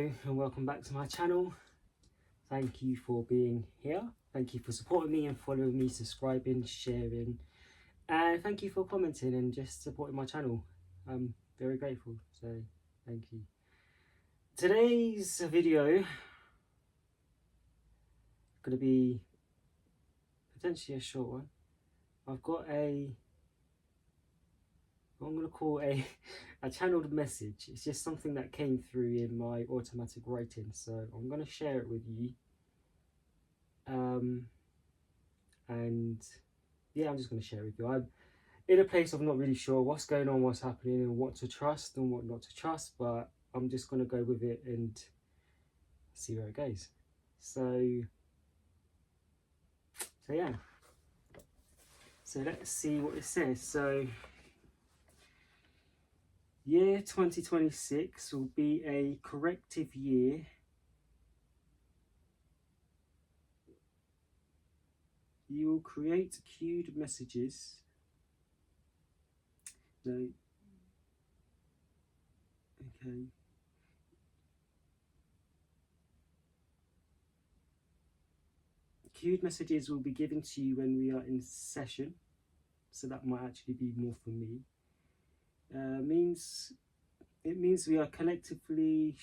Hello and welcome back to my channel. Thank you for being here. Thank you for supporting me and following me, subscribing, sharing, and thank you for commenting and just supporting my channel. I'm very grateful, so thank you. Today's video is going to be potentially a short one. I've got what I'm going to call a channeled message. It's just something that came through in my automatic writing, so I'm going to share it with you. And yeah, I'm just going to share it with you. I'm in a place of not really sure what's going on, what's happening, and what to trust and what not to trust, but I'm just going to go with it and see where it goes. So yeah, so let's see what it says. So year 2026 will be a corrective year. You will create cued messages. No. Okay. Cued messages will be given to you when we are in session. So that might actually be more for me. It means we are collectively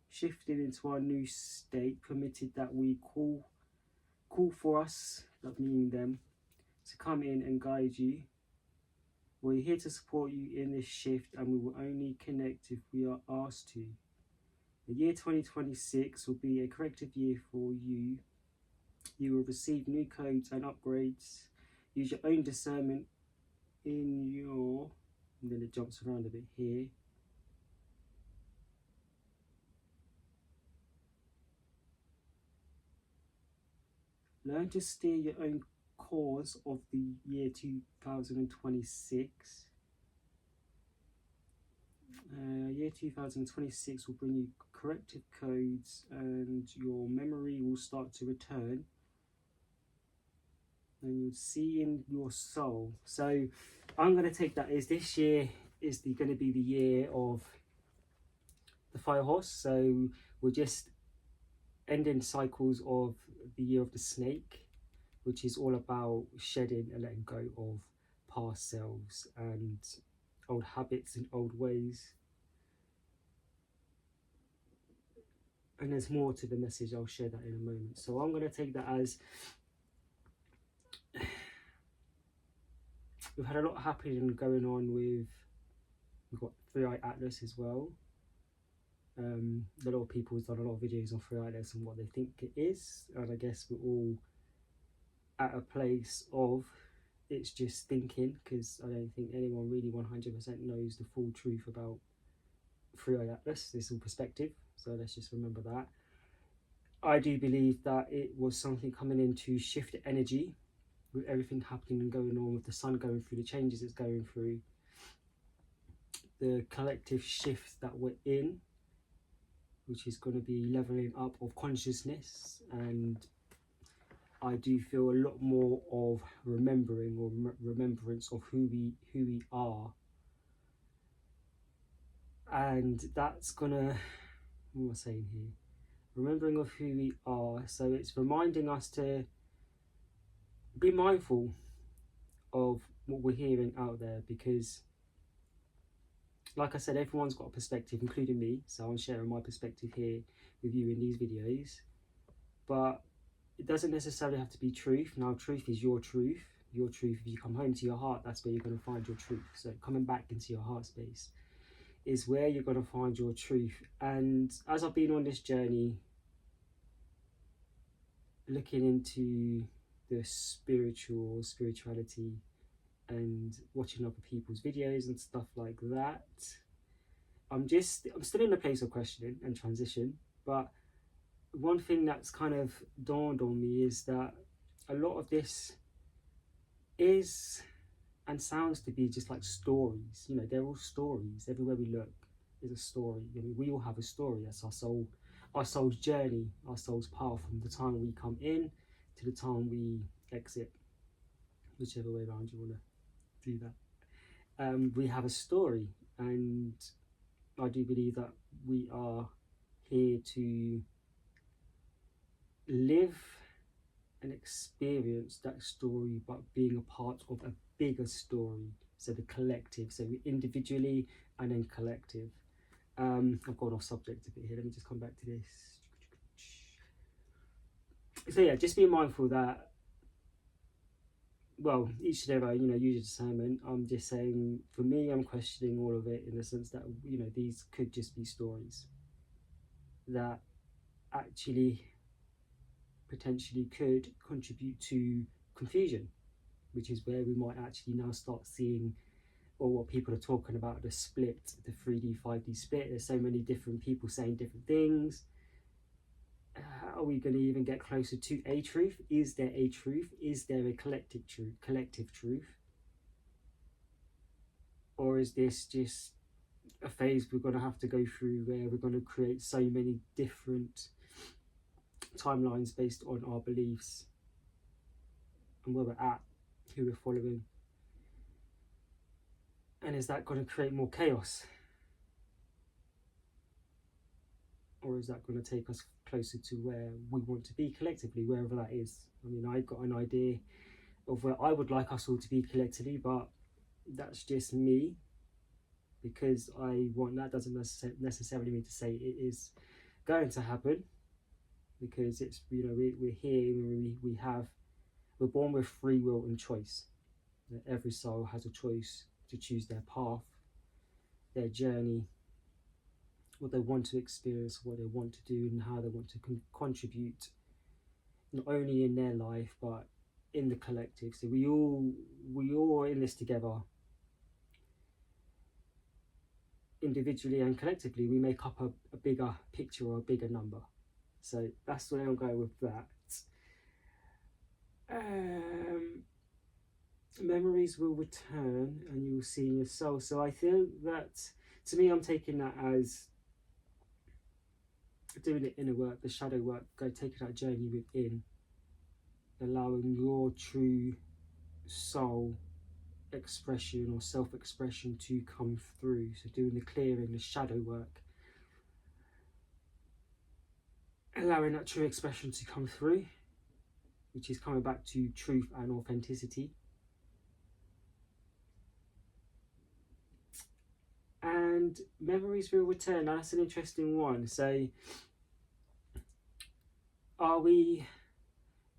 shifting into our new state, permitted that we call for us, that meaning them, to come in and guide you. We're here to support you in this shift, and we will only connect if we are asked to. The year 2026 will be a corrective year for you. You will receive new codes and upgrades. Use your own discernment in your, and then it jumps around a bit here. Learn to steer your own course of the year 2026. Year 2026 will bring you corrective codes and your memory will start to return. And you'll see in your soul. So I'm going to take that as this year is going to be the year of the fire horse. So we're just ending cycles of the year of the snake, which is all about shedding and letting go of past selves and old habits and old ways. And there's more to the message. I'll share that in a moment. So I'm going to take that as we've had a lot happening going on with, we've got Three Eye Atlas as well. A lot of people have done a lot of videos on Three Eye Atlas and what they think it is, and I guess we're all at a place of it's just thinking, because I don't think anyone really 100% knows the full truth about Three Eye Atlas. It's all perspective, so let's just remember that. I do believe that it was something coming in to shift energy with everything happening and going on, with the sun going through the changes it's going through, the collective shift that we're in, which is going to be leveling up of consciousness. And I do feel a lot more of remembering or remembrance of who we are, and that's gonna, what am I saying here, remembering of who we are. So it's reminding us to be mindful of what we're hearing out there, because like I said, everyone's got a perspective, including me, so I'm sharing my perspective here with you in these videos, but it doesn't necessarily have to be truth. Now, truth is your truth. Your truth, if you come home to your heart, that's where you're going to find your truth. So coming back into your heart space is where you're going to find your truth. And as I've been on this journey, looking into the spirituality and watching other people's videos and stuff like that, I'm still in a place of questioning and transition. But one thing that's kind of dawned on me is that a lot of this is and sounds to be just like stories. You know, they're all stories. Everywhere we look is a story. I mean, we all have a story. That's our soul's journey, our soul's path, from the time we come in to the time we exit, whichever way around you want to do that. We have a story, and I do believe that we are here to live and experience that story, but being a part of a bigger story. So the collective, so individually and then collective. I've gone off subject a bit here. Let me just come back to this. So yeah, just be mindful that, well, each to their own, use your discernment. I'm just saying, for me, I'm questioning all of it in the sense that, these could just be stories that actually potentially could contribute to confusion, which is where we might actually now start seeing, or what people are talking about, the split, the 3D, 5D split. There's so many different people saying different things. Are we going to even get closer to a truth? Is there a truth? Is there a collective truth? Or is this just a phase we're going to have to go through where we're going to create so many different timelines based on our beliefs and where we're at, who we're following? And is that going to create more chaos? Or is that going to take us closer to where we want to be collectively, wherever that is? I mean, I've got an idea of where I would like us all to be collectively, but that's just me, because I want, that doesn't necessarily mean to say it is going to happen, because it's, we're here, we're born with free will and choice. Every soul has a choice to choose their path, their journey, what they want to experience, what they want to do, and how they want to contribute, not only in their life but in the collective. So we all are in this together, individually and collectively. We make up a bigger picture or a bigger number. So that's where I'm going with that. Memories will return and you will see in your soul. So I think that, to me, I'm taking that as doing the inner work, the shadow work, taking that journey within, allowing your true soul expression or self-expression to come through. So doing the clearing, the shadow work, allowing that true expression to come through, which is coming back to truth and authenticity. And memories will return. Now, that's an interesting one. So are we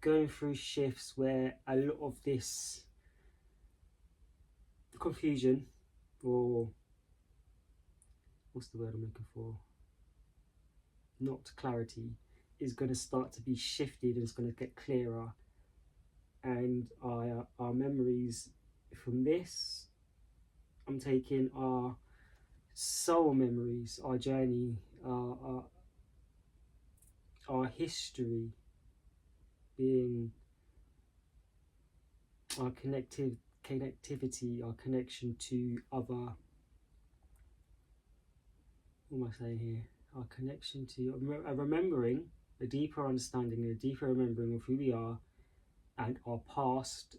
going through shifts where a lot of this confusion, or what's the word I'm looking for, not clarity, is going to start to be shifted and it's going to get clearer, and our memories from this, I'm taking our soul memories, our journey, our history, being our connectivity, our connection to other, what am I saying here? Our connection to, remembering, a deeper understanding, a deeper remembering of who we are and our past,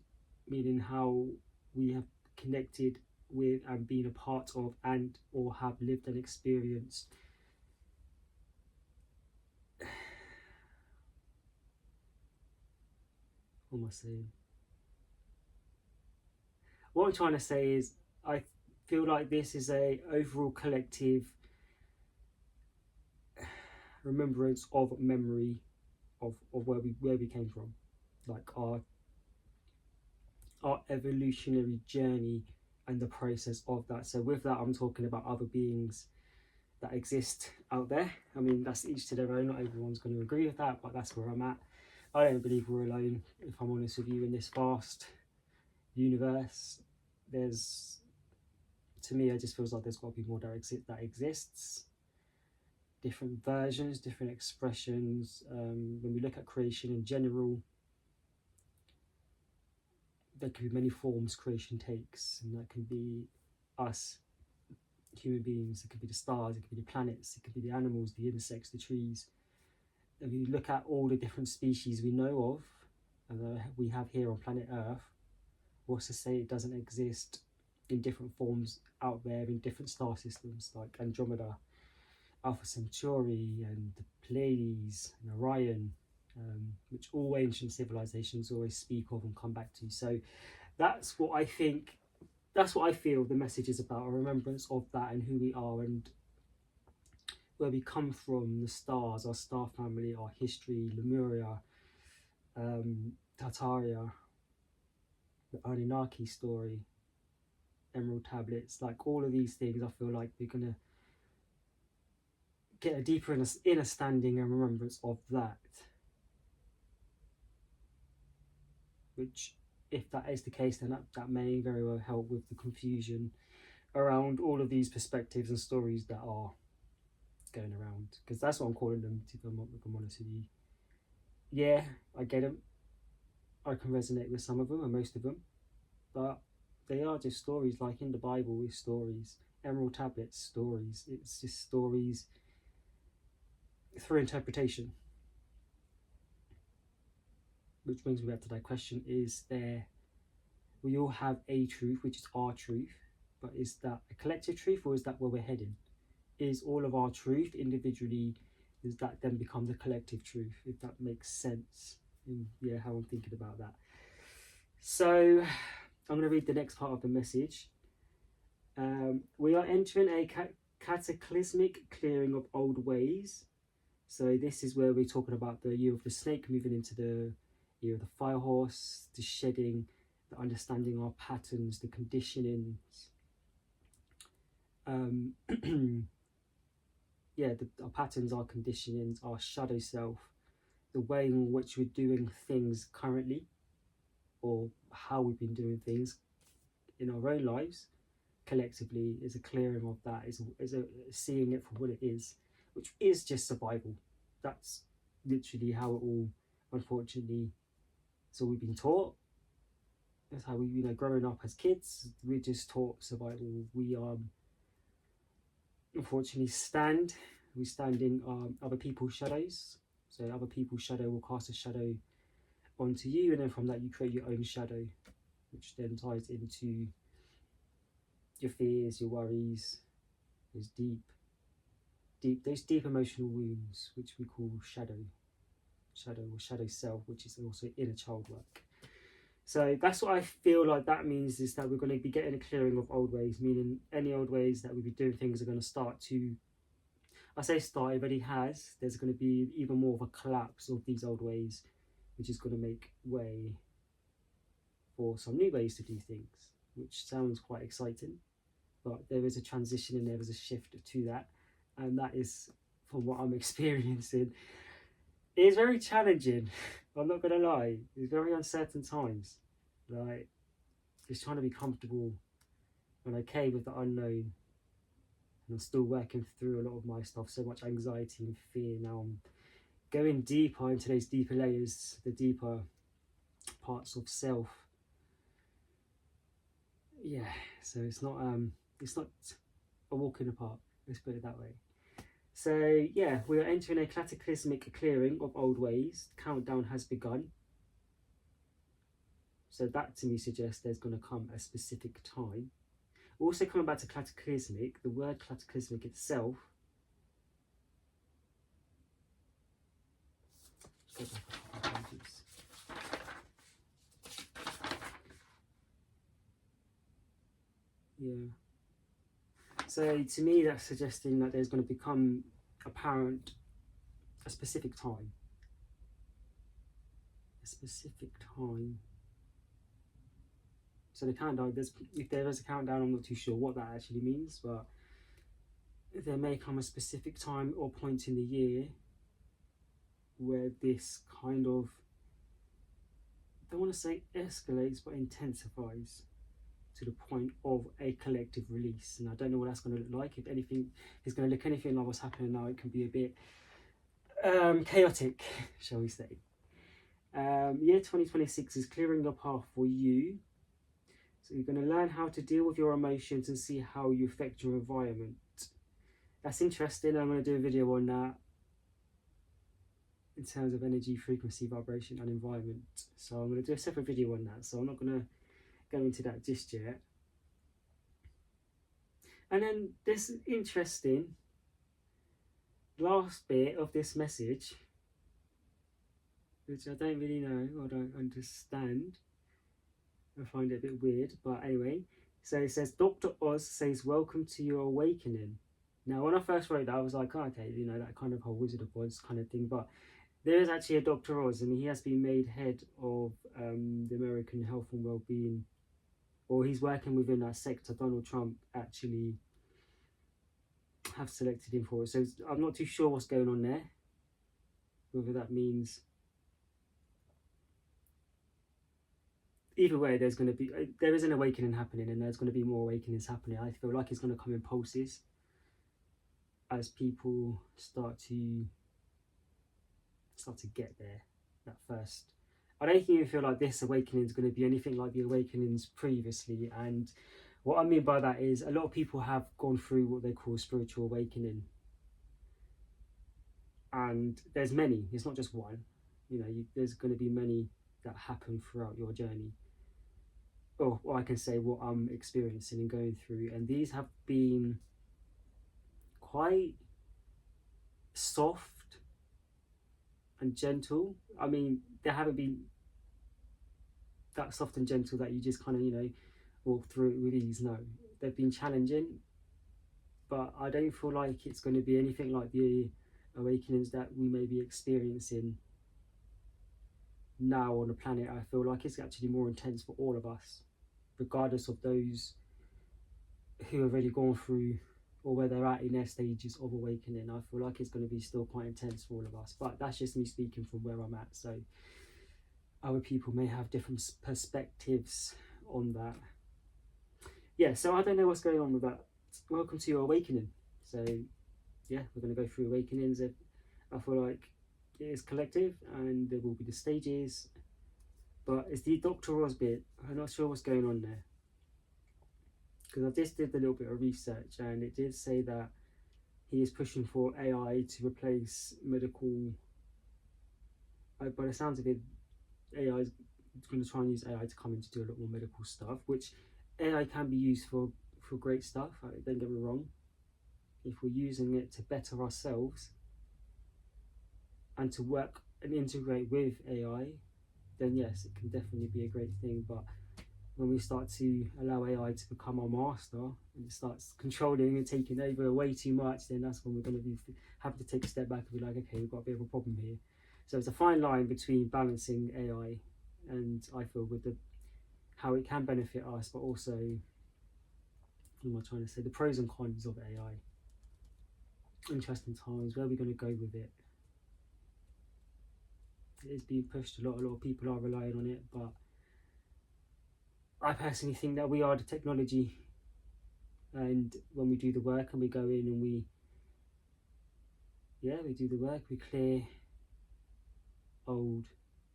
meaning how we have connected with and been a part of and or have lived and experienced what am I saying? What I'm trying to say is, I feel like this is a overall collective remembrance of memory of where we came from, like our evolutionary journey and the process of that. So with that, I'm talking about other beings that exist out there. I mean, that's each to their own. Not everyone's going to agree with that, but that's where I'm at. I don't believe we're alone, if I'm honest with you, in this vast universe. There's, to me, it just feels like there's got to be more that exists. Different versions, different expressions. When we look at creation in general, there could be many forms creation takes, and that can be us, human beings, it could be the stars, it could be the planets, it could be the animals, the insects, the trees. If you look at all the different species we know of, and we have here on planet Earth, what's to say it doesn't exist in different forms out there in different star systems like Andromeda, Alpha Centauri and the Pleiades and Orion, which all ancient civilizations always speak of and come back to. So that's what I think, that's what I feel the message is about, a remembrance of that and who we are and where we come from, the stars, our star family, our history, Lemuria, Tartaria, the Anunnaki story, Emerald Tablets, like all of these things. I feel like we're going to get a deeper understanding and remembrance of that, which, if that is the case, then that may very well help with the confusion around all of these perspectives and stories that are going around, because that's what I'm calling them, if I'm honest with you. Yeah, I get them, I can resonate with some of them and most of them, but they are just stories. Like in the Bible is stories, Emerald Tablets, stories. It's just stories through interpretation. Which brings me back to that question, is there, we all have a truth, which is our truth, but is that a collective truth, or is that where we're heading? Is all of our truth individually, does that then become the collective truth, if that makes sense? And yeah, how I'm thinking about that. So I'm going to read the next part of the message. We are entering a cataclysmic clearing of old ways. So this is where we're talking about the year of the snake, moving into the year of the fire horse, the shedding, the understanding our patterns, the conditionings. Yeah, our patterns, our conditionings, our shadow self, the way in which we're doing things currently, or how we've been doing things in our own lives collectively, is a clearing of that, is a seeing it for what it is, which is just survival. That's literally how it all, unfortunately, so we've been taught. That's how we, growing up as kids, we're just taught survival. We unfortunately we stand in other people's shadows. So other people's shadow will cast a shadow onto you, and then from that you create your own shadow, which then ties into your fears, your worries, those deep emotional wounds, which we call shadow or shadow self, which is also inner child work. So that's what I feel like that means, is that we're going to be getting a clearing of old ways, meaning any old ways that we've been doing things are going to start to, I say start, it already has. There's going to be even more of a collapse of these old ways, which is going to make way for some new ways to do things, which sounds quite exciting. But there is a transition and there is a shift to that, and that is, from what I'm experiencing, it is very challenging. I'm not gonna lie, it's very uncertain times. Like, just trying to be comfortable and okay with the unknown, and I'm still working through a lot of my stuff. So much anxiety and fear. Now I'm going deeper into those deeper layers, the deeper parts of self. Yeah, so it's not a walk in the park, let's put it that way. So yeah, we are entering a cataclysmic clearing of old ways. Countdown has begun. So that to me suggests there's going to come a specific time. Also, coming back to cataclysmic, the word cataclysmic itself, let's go back a couple pages. Yeah. So to me, that's suggesting that there's going to become apparent a specific time. A specific time. So the countdown, if there is a countdown, I'm not too sure what that actually means, but there may come a specific time or point in the year where this kind of, I don't want to say escalates, but intensifies to the point of a collective release. And I don't know what that's going to look like. If anything is going to look anything like what's happening now, it can be a bit chaotic, shall we say. Year 2026 is clearing the path for you. So you're going to learn how to deal with your emotions and see how you affect your environment. That's interesting. I'm going to do a video on that in terms of energy, frequency, vibration and environment. So I'm going to do a separate video on that. So I'm not going to go into that just yet. And then this is interesting. last bit of this message, which I don't really know or don't understand. I find it a bit weird, but anyway. So it says, Dr. Oz says, "Welcome to your awakening." Now, when I first wrote that, I was like, oh, okay, that kind of whole Wizard of Oz kind of thing. But there is actually a Dr. Oz, and he has been made head of the American Health and Wellbeing, or he's working within that sector. Donald Trump actually have selected him for it. So I'm not too sure what's going on there. Whether that means, either way, there is an awakening happening, and there's going to be more awakenings happening. I feel like it's going to come in pulses as people start to get there. That first, I don't even feel like this awakening is going to be anything like the awakenings previously. And what I mean by that is, a lot of people have gone through what they call spiritual awakening, and there's many. It's not just one. There's going to be many that happen throughout your journey. Or I can say what I'm experiencing and going through, and these have been quite soft and gentle. I mean, they haven't been that soft and gentle that you just kind of walk through it with ease. No, they've been challenging, but I don't feel like it's going to be anything like the awakenings that we may be experiencing now on the planet. I feel like it's actually more intense for all of us, regardless of those who have already gone through or where they're at in their stages of awakening. I feel like it's going to be still quite intense for all of us, but that's just me speaking from where I'm at. So other people may have different perspectives on that. Yeah, so I don't know what's going on with that. Welcome to your awakening. So yeah, we're going to go through awakenings. I feel like it is collective, and there will be the stages, but it's the Dr. Oz bit. I'm not sure what's going on there, because I just did a little bit of research, and it did say that he is pushing for AI to replace medical. By the sounds of it, AI is going to try and use AI to come in to do a lot more medical stuff, which AI can be used for great stuff. Don't get me wrong. If we're using it to better ourselves and to work and integrate with AI, then yes, it can definitely be a great thing. But when we start to allow AI to become our master, and it starts controlling and taking over way too much, then that's when we're going to be having to take a step back and be like, okay, we've got a bit of a problem here. So it's a fine line between balancing AI, and I feel with how it can benefit us, but also, what am I trying to say, the pros and cons of AI. Interesting times. Where are we going to go with it? It is being pushed a lot of people are relying on it, but I personally think that we are the technology, and when we do the work and we go in and we do the work, we clear old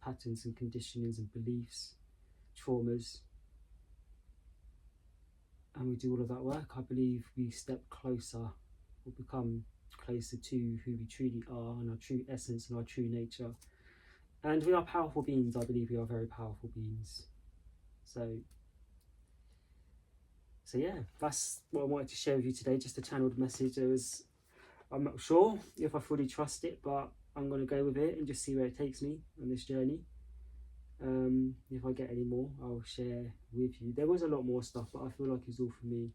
patterns and conditionings and beliefs, traumas, and we do all of that work, I believe we step closer or become closer to who we truly are and our true essence and our true nature. And we are powerful beings. I believe we are very powerful beings. So yeah, that's what I wanted to share with you today, just a channeled message. I'm not sure if I fully trust it, but I'm going to go with it and just see where it takes me on this journey. If I get any more, I'll share with you. There was a lot more stuff, but I feel like it's all for me.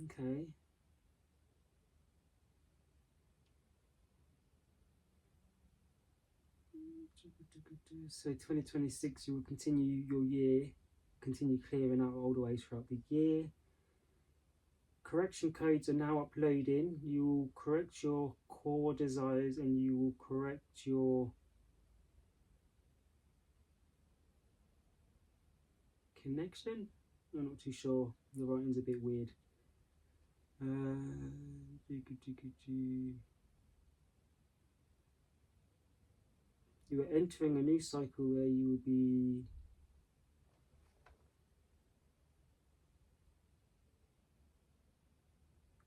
Okay. So 2026, you will continue your year, continue clearing out old ways throughout the year. Correction codes are now uploading. You will correct your core desires, and you will correct your connection. I'm not too sure. The writing's a bit weird. You are entering a new cycle where you will be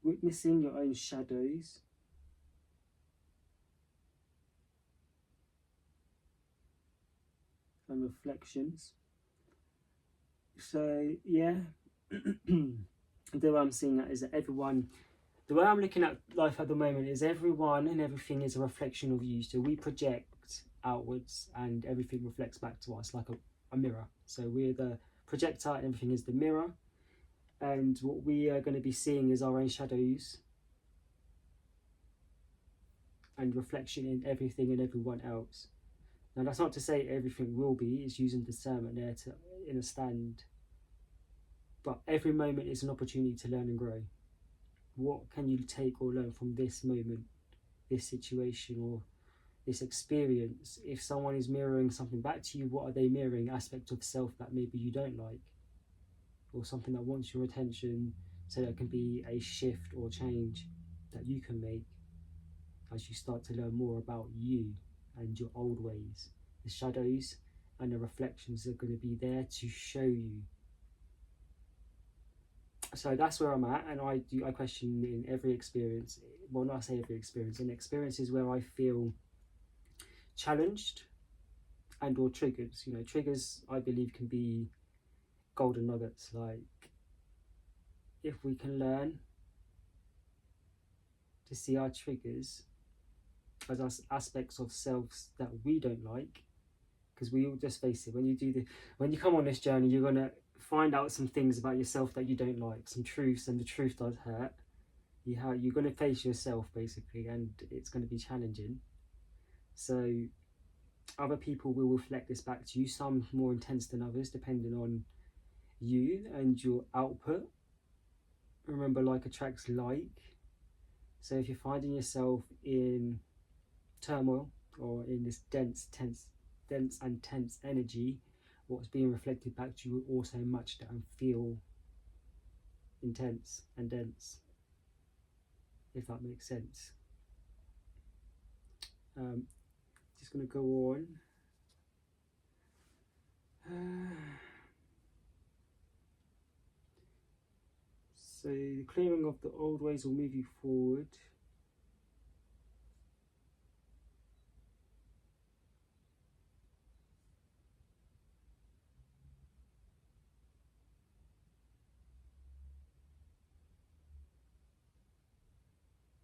witnessing your own shadows and reflections. So yeah, the way I'm seeing that is that everyone, the way I'm looking at life at the moment is everyone and everything is a reflection of you. So we project outwards and everything reflects back to us like a mirror. So we're the projector and everything is the mirror. And what we are going to be seeing is our own shadows and reflection in everything and everyone else. Now that's not to say everything will be, it's using discernment there to understand. But every moment is an opportunity to learn and grow. What can you take or learn from this moment, this situation, or this experience? If someone is mirroring something back to you, what are they mirroring? Aspect of self that maybe you don't like, or something that wants your attention, so there can be a shift or change that you can make as you start to learn more about you and your old ways. The shadows and the reflections are going to be there to show you. So that's where I'm at, and I question in every experience, well, not say every experience, in experiences where I feel challenged and or triggered. You know, triggers I believe can be golden nuggets. Like if we can learn to see our triggers as us aspects of selves that we don't like, because we all, just face it, when you come on this journey, you're gonna find out some things about yourself that you don't like, some truths, and the truth does hurt. You're gonna face yourself basically, and it's gonna be challenging. So other people will reflect this back to you, some more intense than others, depending on you and your output. Remember, like attracts like. So if you're finding yourself in turmoil or in this dense and tense energy, what's being reflected back to you will also match that and feel intense and dense, if that makes sense. Just going to go on. So the clearing of the old ways will move you forward.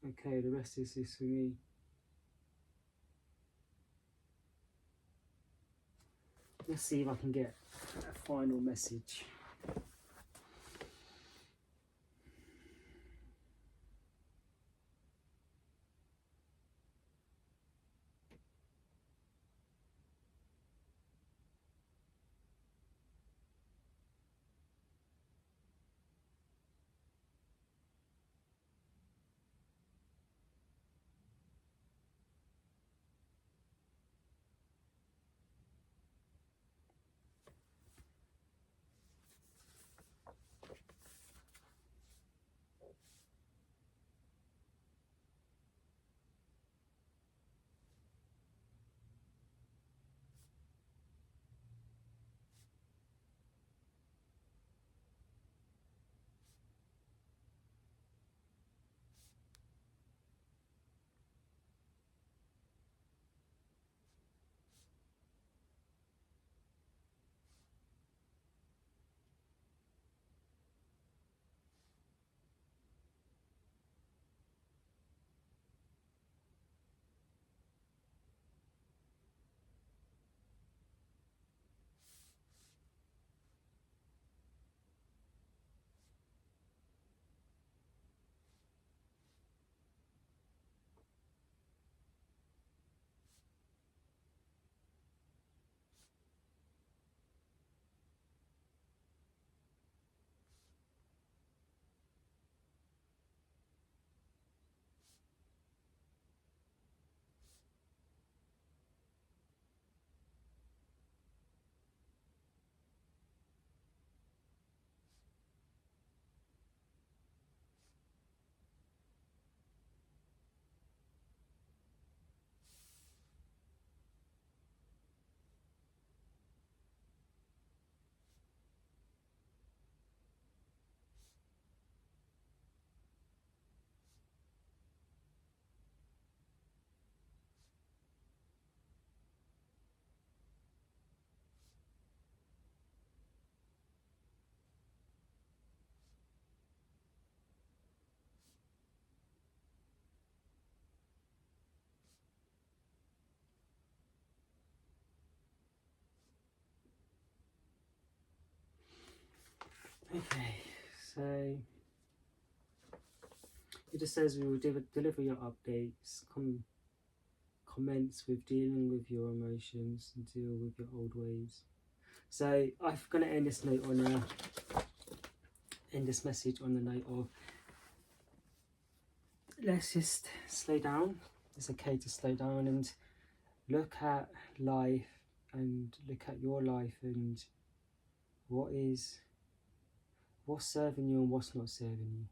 Okay, the rest is this for me. Let's see if I can get a final message. Okay, so it just says we will deliver your updates, commence with dealing with your emotions and deal with your old ways. So I'm going to end this note on end this message on the note of, let's just slow down. It's okay to slow down and look at life and look at your life and what's serving you and what's not serving you.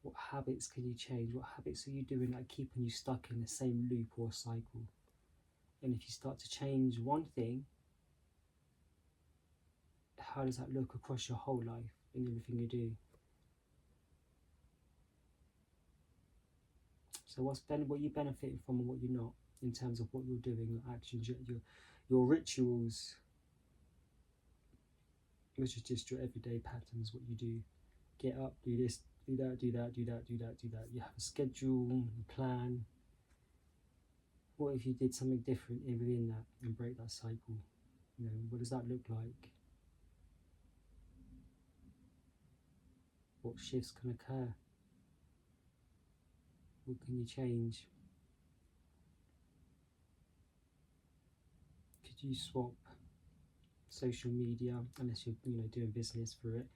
What habits can you change? What habits are you doing that are keeping you stuck in the same loop or cycle? And if you start to change one thing, how does that look across your whole life in everything you do? So what you benefiting from and what you're not, in terms of what you're doing, your actions, your rituals, which is just your everyday patterns, what you do. Get up, do this, do that, do that, do that, do that, do that. You have a schedule, a plan. What if you did something different within that and break that cycle? You know, what does that look like? What shifts can occur? What can you change? Could you swap social media, unless you're doing business through it,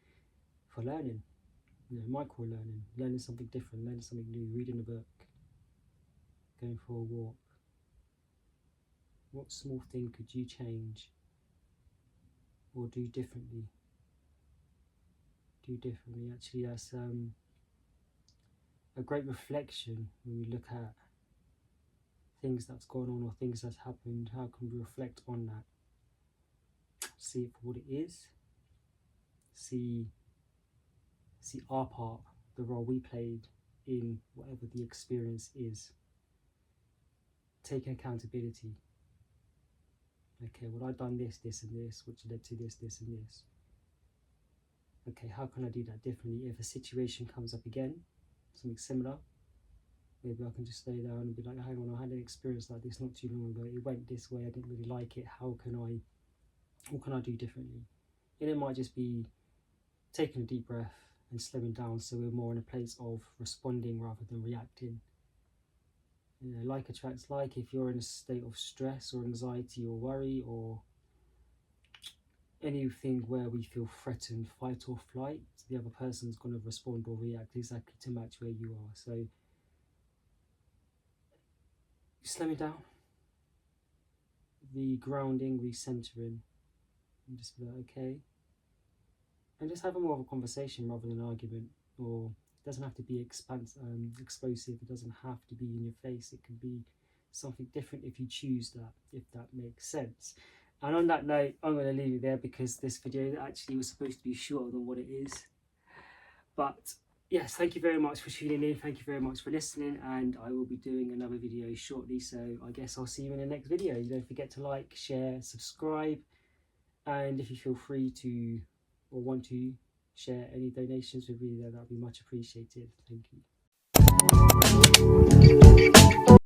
for learning? Micro learning something different, learning something new, reading a book, going for a walk. What small thing could you change or do differently? Actually, that's a great reflection when we look at things that's gone on or things that's happened. How can we reflect on that? See it for what it is. See our part, the role we played in whatever the experience is. Taking accountability. Okay, well, I've done this, and this, which led to this, and this. Okay, how can I do that differently? If a situation comes up again, something similar, maybe I can just stay down and be like, hang on, I had an experience like this not too long ago. It went this way, I didn't really like it. What can I do differently? And it might just be taking a deep breath and slowing down, so we're more in a place of responding rather than reacting. Like attracts like. If you're in a state of stress or anxiety or worry or anything where we feel threatened, fight or flight, the other person's going to respond or react exactly to match where you are. So slowing down, the grounding, recentering, and just be like, okay, and just having more of a conversation rather than an argument. Or it doesn't have to be explosive. It doesn't have to be in your face. It can be something different if you choose that, if that makes sense. And on that note, I'm going to leave it there because this video actually was supposed to be shorter than what it is. But yes, thank you very much for tuning in. Thank you very much for listening. And I will be doing another video shortly. So I guess I'll see you in the next video. Don't forget to like, share, subscribe. And if you feel free to or want to share any donations with me, that would be much appreciated. Thank you.